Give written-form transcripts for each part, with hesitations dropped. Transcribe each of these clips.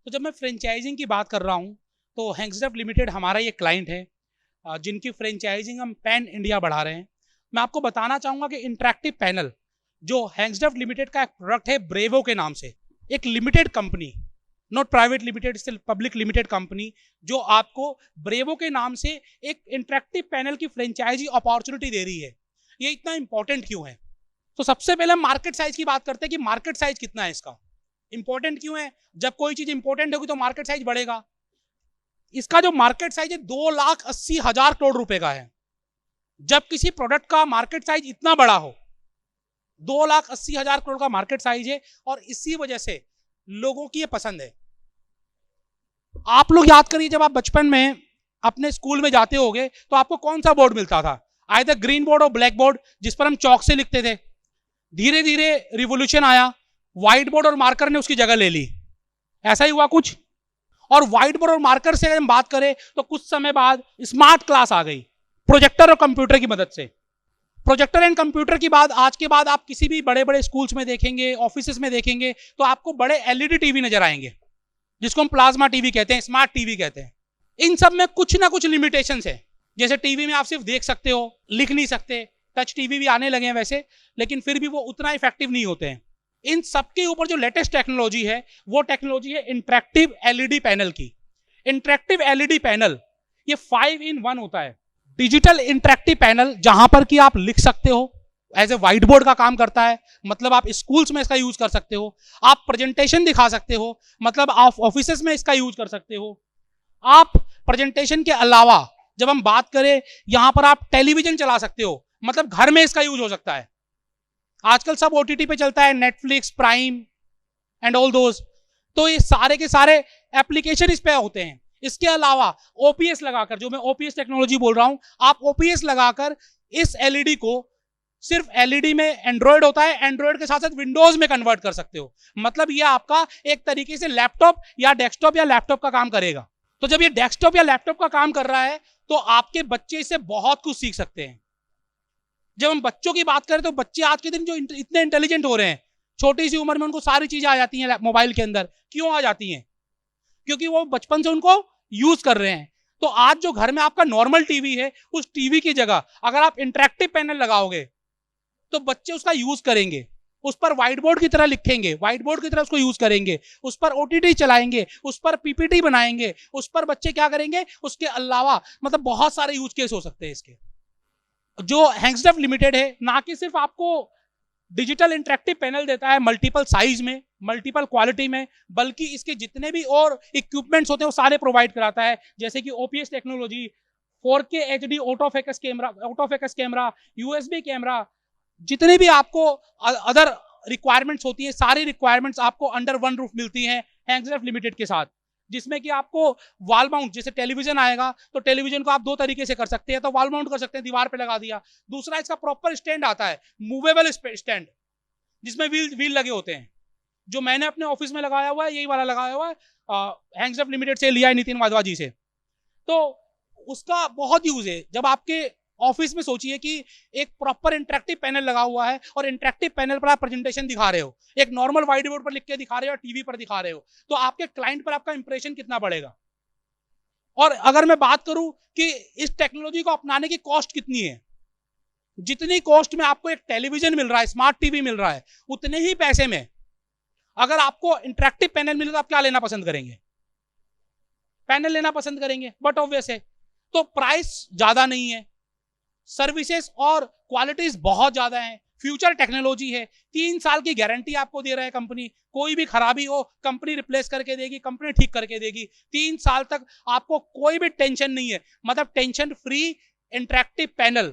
तो जब मैं फ्रेंचाइजिंग की बात कर रहा हूँ तो हैंग्सडफ लिमिटेड हमारा ये क्लाइंट है, जिनकी फ्रेंचाइजिंग हम पैन इंडिया बढ़ा रहे हैं। मैं आपको बताना चाहूँगा कि इंटरैक्टिव पैनल जो हैंग्सडफ लिमिटेड का एक प्रोडक्ट है ब्रेवो के नाम से, एक limited company, not private limited, still public limited company, जो आपको ब्रेवो के नाम से एक इंटरैक्टिव पैनल की फ्रेंचाइजी अपॉर्चुनिटी दे रही है। ये इतना इंपॉर्टेंट क्यों है? तो सबसे पहले हम मार्केट साइज की बात करते हैं कि मार्केट साइज कितना है इसका, इंपॉर्टेंट क्यों है। जब कोई चीज इंपॉर्टेंट होगी तो मार्केट साइज बढ़ेगा। इसका जो मार्केट साइज है 2,80,000 करोड़ रुपए का है। जब किसी प्रोडक्ट का मार्केट साइज इतना बड़ा हो, 2,80,000 करोड़ का मार्केट साइज है, और इसी वजह से लोगों की ये पसंद है। आप लोग याद करिए, जब आप बचपन में अपने स्कूल में जाते होगे तो आपको कौन सा बोर्ड मिलता था? आइदर ग्रीन बोर्ड और ब्लैक बोर्ड, जिस पर हम चौक से लिखते थे। धीरे धीरे रिवॉल्यूशन आया, व्हाइट बोर्ड और मार्कर ने उसकी जगह ले ली। ऐसा ही हुआ कुछ। और व्हाइट बोर्ड और मार्कर से अगर हम बात करें तो कुछ समय बाद स्मार्ट क्लास आ गई, प्रोजेक्टर और कंप्यूटर की मदद से। प्रोजेक्टर एंड कंप्यूटर की बात आज के बाद आप किसी भी बड़े बड़े स्कूल्स में देखेंगे, ऑफिसेस में देखेंगे, तो आपको बड़े एलईडी टीवी नजर आएंगे, जिसको हम प्लाज्मा टीवी कहते हैं, स्मार्ट टीवी कहते हैं। इन सब में कुछ ना कुछ लिमिटेशंस है। जैसे टीवी में आप सिर्फ देख सकते हो, लिख नहीं सकते। टच टीवी भी आने लगे हैं वैसे, लेकिन फिर भी वो उतना इफेक्टिव नहीं होते हैं। इन सबके ऊपर जो लेटेस्ट टेक्नोलॉजी है वो टेक्नोलॉजी है इंटरैक्टिव एलईडी पैनल की। इंटरैक्टिव एलईडी पैनल ये 5-in-1 होता है। डिजिटल इंटरैक्टिव पैनल, जहां पर कि आप लिख सकते हो, एज ए व्हाइट बोर्ड का काम करता है, मतलब आप स्कूल्स में इसका यूज कर सकते हो। आप प्रेजेंटेशन दिखा सकते हो, मतलब आप ऑफिसेस में इसका यूज कर सकते हो। आप प्रेजेंटेशन के अलावा जब हम बात करें, यहां पर आप टेलीविजन चला सकते हो, मतलब घर में इसका यूज हो सकता है। आजकल सब ओटीटी पे चलता है, Netflix, prime and all those. तो ये सारे के सारे एप्लीकेशन इस पे होते हैं। इसके अलावा ओपीएस लगाकर, जो मैं ओपीएस टेक्नोलॉजी बोल रहा हूं, आप ओपीएस लगाकर इस एलईडी को, सिर्फ एलईडी में एंड्रॉयड होता है, एंड्रॉयड के साथ साथ विंडोज में कन्वर्ट कर सकते हो। मतलब ये आपका एक तरीके से लैपटॉप या डेस्कटॉप या लैपटॉप का काम करेगा। तो जब ये डेस्कटॉप या लैपटॉप का काम कर रहा है तो आपके बच्चे इससे बहुत कुछ सीख सकते हैं। जब हम बच्चों की बात करें तो बच्चे आज के दिन जो इतने इंटेलिजेंट हो रहे हैं, छोटी सी उम्र में उनको सारी चीजें आ जाती हैं मोबाइल के अंदर। क्यों आ जाती हैं? क्योंकि वो बचपन से उनको यूज कर रहे हैं। तो आज जो घर में आपका नॉर्मल टीवी है, उस टीवी की जगह अगर आप इंटरैक्टिव पैनल लगाओगे तो बच्चे उसका यूज करेंगे, उस पर व्हाइट बोर्ड की तरह लिखेंगे, व्हाइट बोर्ड की तरह उसको यूज करेंगे, उस पर ओटीटी चलाएंगे, उस पर पीपीटी बनाएंगे, उस पर बच्चे क्या करेंगे। उसके अलावा मतलब बहुत सारे यूज केस हो सकते हैं इसके। जो हैंग्सडफ लिमिटेड है, ना कि सिर्फ आपको डिजिटल इंटरैक्टिव पैनल देता है मल्टीपल साइज में, मल्टीपल क्वालिटी में, बल्कि इसके जितने भी और इक्विपमेंट्स होते हैं वो सारे प्रोवाइड कराता है। जैसे कि OPS technology, 4K HD autofocus camera, USB camera, जितने भी आपको अदर रिक्वायरमेंट्स होती है, सारी रिक्वायरमेंट्स आपको अंडर वन रूफ मिलती हैं हैंग्सडफ लिमिटेड के साथ। जिसमें कि आपको वॉल माउंट, जैसे टेलीविजन आएगा तो टेलीविजन को आप दो तरीके से कर सकते हैं, तो वॉल माउंट कर सकते हैं, दीवार पे लगा दिया। दूसरा, इसका प्रॉपर स्टैंड आता है, मूवेबल स्टैंड, जिसमें व्हील लगे होते हैं। जो मैंने अपने ऑफिस में लगाया हुआ है, यही वाला लगाया हुआ है, हैंग्सडफ लिमिटेड से लिया है, नितिन वाधवा जी से। तो उसका बहुत यूज है। जब आपके ऑफिस में सोचिए कि एक प्रॉपर इंटरैक्टिव पैनल लगा हुआ है और इंटरैक्टिव पैनल पर आप प्रेजेंटेशन दिखा रहे हो, एक नॉर्मल व्हाइट बोर्ड पर लिख के दिखा रहे हो और टीवी पर दिखा रहे हो, तो आपके क्लाइंट पर आपका इंप्रेशन कितना बढ़ेगा। और अगर मैं बात करूं कि इस टेक्नोलॉजी को अपनाने की कॉस्ट कितनी है, जितनी कॉस्ट में आपको एक टेलीविजन मिल रहा है, स्मार्ट टीवी मिल रहा है, उतने ही पैसे में अगर आपको इंटरैक्टिव पैनल मिले तो आप क्या लेना पसंद करेंगे? पैनल लेना पसंद करेंगे, बट ऑब्वियस है। तो प्राइस ज्यादा नहीं है, सर्विसेज और क्वालिटीज बहुत ज्यादा हैं, फ्यूचर टेक्नोलॉजी है, 3 साल की गारंटी आपको दे रहा है कंपनी। कोई भी खराबी हो कंपनी रिप्लेस करके देगी, कंपनी ठीक करके देगी। 3 साल तक आपको कोई भी टेंशन नहीं है, मतलब टेंशन फ्री इंटरैक्टिव पैनल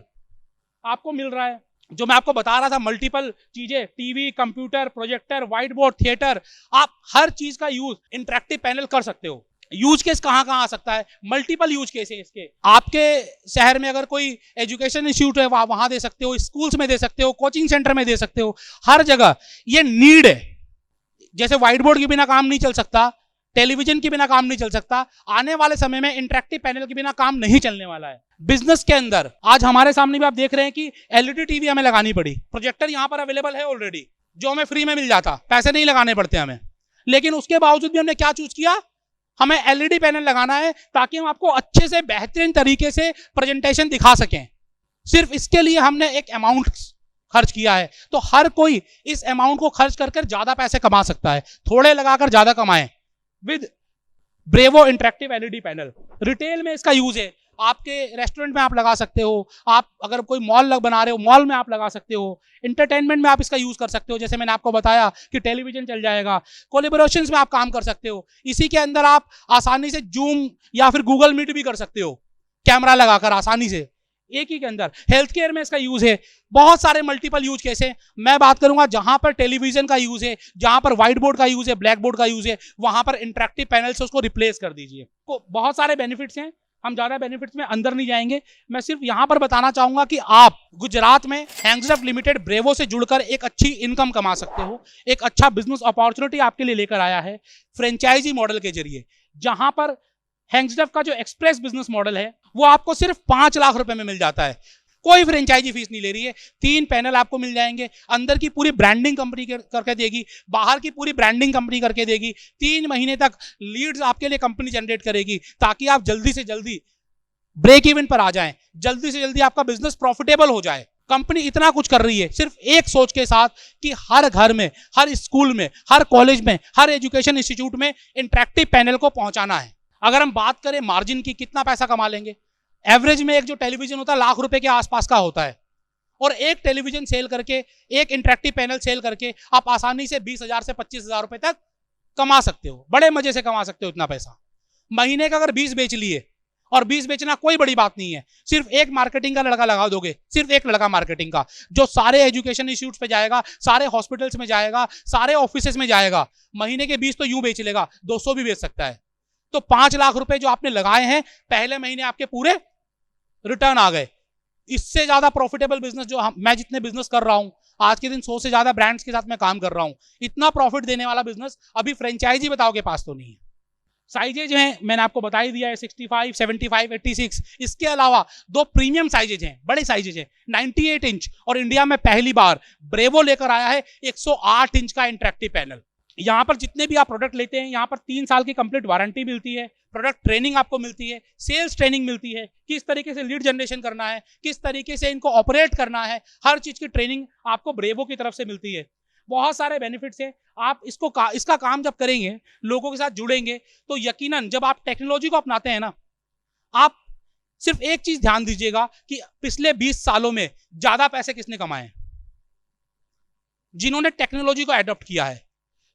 आपको मिल रहा है। जो मैं आपको बता रहा था, मल्टीपल चीजें, TV, computer, projector, white board, theatre, आप हर चीज का यूज इंटरैक्टिव पैनल कर सकते हो। यूज केस कहां कहां आ सकता है? मल्टीपल यूज केस है इसके। आपके शहर में अगर कोई एजुकेशन इंस्टीट्यूट है, वहां दे सकते हो, स्कूल्स में दे सकते हो, कोचिंग सेंटर में दे सकते हो, हर जगह ये नीड है। जैसे व्हाइट बोर्ड के बिना काम नहीं चल सकता, टेलीविजन के बिना काम नहीं चल सकता, आने वाले समय में इंटरैक्टिव पैनल के बिना काम नहीं चलने वाला है। बिजनेस के अंदर आज हमारे सामने भी आप देख रहे हैं कि एलईडी टीवी हमें लगानी पड़ी, प्रोजेक्टर यहां पर अवेलेबल है ऑलरेडी, जो हमें फ्री में मिल जाता, पैसे नहीं लगाने पड़ते हमें। लेकिन उसके बावजूद भी हमने क्या चूज किया, हमें एलईडी पैनल लगाना है ताकि हम आपको अच्छे से बेहतरीन तरीके से प्रेजेंटेशन दिखा सकें। सिर्फ इसके लिए हमने एक अमाउंट खर्च किया है। तो हर कोई इस अमाउंट को खर्च कर ज्यादा पैसे कमा सकता है, थोड़े लगाकर ज्यादा कमाएं with Bravo interactive LED panel. Retail में इसका यूज है, आपके रेस्टोरेंट में आप लगा सकते हो, आप अगर कोई मॉल बना रहे हो मॉल में आप लगा सकते हो, इंटरटेनमेंट में आप इसका यूज कर सकते हो, जैसे मैंने आपको बताया कि टेलीविजन चल जाएगा, कोलैबोरेशंस में आप काम कर सकते हो। इसी के अंदर आप आसानी से जूम या फिर गूगल मीट भी कर सकते हो कैमरा लगाकर आसानी से, एक ही के अंदर। हेल्थ केयर में इसका यूज है, बहुत सारे मल्टीपल यूज केस है। मैं बात करूंगा जहां पर टेलीविजन का यूज है, जहां पर व्हाइट बोर्ड का यूज है, ब्लैक बोर्ड का यूज है, वहां पर इंटरेक्टिव पैनल से उसको रिप्लेस कर दीजिए। बहुत सारे बेनिफिट्स हैं, हम ज्यादा बेनिफिट्स में अंदर नहीं जाएंगे। मैं सिर्फ यहां पर बताना चाहूंगा कि आप गुजरात में हैंग्सडफ लिमिटेड ब्रेवो से जुड़कर एक अच्छी इनकम कमा सकते हो। एक अच्छा बिजनेस अपॉर्चुनिटी आपके लिए लेकर आया है फ्रेंचाइजी मॉडल के जरिए, जहां पर हैंग्सडफ का जो एक्सप्रेस बिजनेस मॉडल है वो आपको सिर्फ 5 लाख रुपए में मिल जाता है। कोई फ्रेंचाइजी फीस नहीं ले रही है, 3 पैनल आपको मिल जाएंगे, अंदर की पूरी ब्रांडिंग कंपनी करके देगी, बाहर की पूरी ब्रांडिंग कंपनी करके देगी, 3 महीने तक लीड्स आपके लिए कंपनी जनरेट करेगी ताकि आप जल्दी से जल्दी ब्रेक इवन पर आ जाएं, जल्दी से जल्दी आपका बिजनेस प्रॉफिटेबल हो जाए। कंपनी इतना कुछ कर रही है सिर्फ एक सोच के साथ कि हर घर में, हर स्कूल में, हर कॉलेज में, हर एजुकेशन इंस्टीट्यूट में इंटरेक्टिव पैनल को पहुंचाना है। अगर हम बात करें मार्जिन की, कितना पैसा कमा लेंगे, एवरेज में एक जो टेलीविजन होता है लाख रुपए के आसपास का होता है, और एक टेलीविजन सेल करके, एक इंटरेक्टिव पैनल सेल करके आप आसानी से 20,000 से 25,000 रुपए तक कमा सकते हो, बड़े मजे से कमा सकते हो इतना पैसा। महीने का अगर 20 बेच लिए, और 20 बेचना कोई बड़ी बात नहीं है, सिर्फ एक मार्केटिंग का लड़का लगा दोगे, सिर्फ एक लड़का मार्केटिंग का, जो सारे एजुकेशन इंस्टीट्यूट पे जाएगा, सारे हॉस्पिटल्स में जाएगा, सारे ऑफिसेस में जाएगा, महीने के 20 तो यूं बेच लेगा, 200 भी बेच सकता है। तो 5 लाख रुपए जो आपने लगाए हैं पहले महीने आपके पूरे रिटर्न आ गए। इससे ज्यादा प्रॉफिटेबल बिजनेस जो मैं जितने बिजनेस कर रहा हूं आज के दिन, 100 से ज्यादा ब्रांड्स के साथ मैं काम कर रहा हूं, इतना प्रॉफिट देने वाला बिजनेस अभी फ्रेंचाइजी बताओ के पास तो नहीं है। साइजेज हैं मैंने आपको बता ही दिया है, 65, 75, 86। इसके अलावा 2 प्रीमियम साइजेज हैं, बड़े साइजेज हैं, 98 इंच, और इंडिया में पहली बार ब्रेवो लेकर आया है 108 इंच का इंटरेक्टिव पैनल। यहाँ पर जितने भी आप प्रोडक्ट लेते हैं, यहाँ पर 3 साल की कंप्लीट वारंटी मिलती है, प्रोडक्ट ट्रेनिंग आपको मिलती है, सेल्स ट्रेनिंग मिलती है, किस तरीके से लीड जनरेशन करना है, किस तरीके से इनको ऑपरेट करना है, हर चीज की ट्रेनिंग आपको ब्रेवो की तरफ से मिलती है। बहुत सारे बेनिफिट्स हैं। आप इसका काम जब करेंगे, लोगों के साथ जुड़ेंगे, तो यकीनन जब आप टेक्नोलॉजी को अपनाते हैं ना, आप सिर्फ एक चीज ध्यान दीजिएगा कि पिछले 20 सालों में ज्यादा पैसे किसने कमाए हैं? जिन्होंने टेक्नोलॉजी को एडॉप्ट किया है।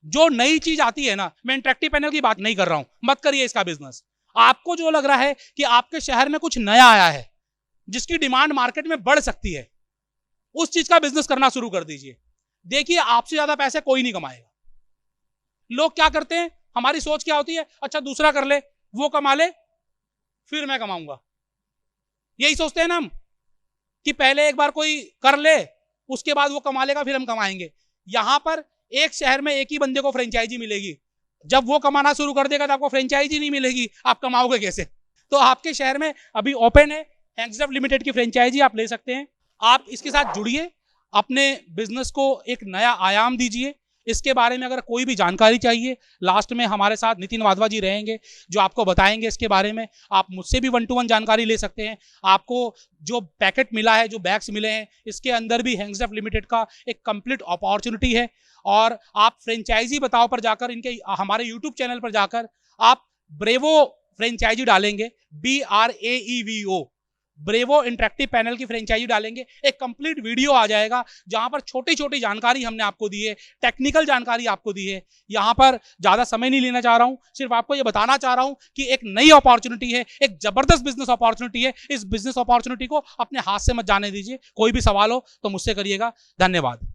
जो नई चीज आती है ना, मैं इंटरेक्टिव पैनल की बात नहीं कर रहा हूं, मत करिए इसका बिजनेस। आपको जो लग रहा है कि आपके शहर में कुछ नया आया है जिसकी डिमांड मार्केट में बढ़ सकती है, उस चीज का बिजनेस करना शुरू कर दीजिए। देखिए आपसे ज्यादा पैसे कोई नहीं कमाएगा। लोग क्या करते हैं, हमारी सोच क्या होती है, अच्छा दूसरा कर ले, वो कमा ले, फिर मैं कमाऊंगा। यही सोचते हैं ना हम कि पहले एक बार कोई कर ले, उसके बाद वो कमा लेगा, फिर हम कमाएंगे। यहां पर एक शहर में एक ही बंदे को फ्रेंचाइजी मिलेगी, जब वो कमाना शुरू कर देगा तो आपको फ्रेंचाइजी नहीं मिलेगी, आप कमाओगे कैसे? तो आपके शहर में अभी ओपन है हैंग्सडफ लिमिटेड की फ्रेंचाइजी, आप ले सकते हैं। आप इसके साथ जुड़िए, अपने बिजनेस को एक नया आयाम दीजिए। इसके बारे में अगर कोई भी जानकारी चाहिए, लास्ट में हमारे साथ नितिन वाधवा जी रहेंगे जो आपको बताएंगे इसके बारे में। आप मुझसे भी 1-to-1 जानकारी ले सकते हैं। आपको जो पैकेट मिला है, जो बैग्स मिले हैं, इसके अंदर भी हैंग्सडफ लिमिटेड का एक कंप्लीट अपॉर्चुनिटी है। और आप फ्रेंचाइजी बताओ पर जाकर, इनके हमारे यूट्यूब चैनल पर जाकर आप ब्रेवो फ्रेंचाइजी डालेंगे, BRAEVO, ब्रेवो इंटरेक्टिव पैनल की फ्रेंचाइजी डालेंगे, एक कंप्लीट वीडियो आ जाएगा जहां पर छोटी छोटी जानकारी हमने आपको दी है, टेक्निकल जानकारी आपको दी है। यहां पर ज्यादा समय नहीं लेना चाह रहा हूं, सिर्फ आपको ये बताना चाह रहा हूं कि एक नई अपॉर्चुनिटी है, एक जबरदस्त बिजनेस अपॉर्चुनिटी है। इस बिजनेस अपॉर्चुनिटी को अपने हाथ से मत जाने दीजिए। कोई भी सवाल हो तो मुझसे करिएगा। धन्यवाद।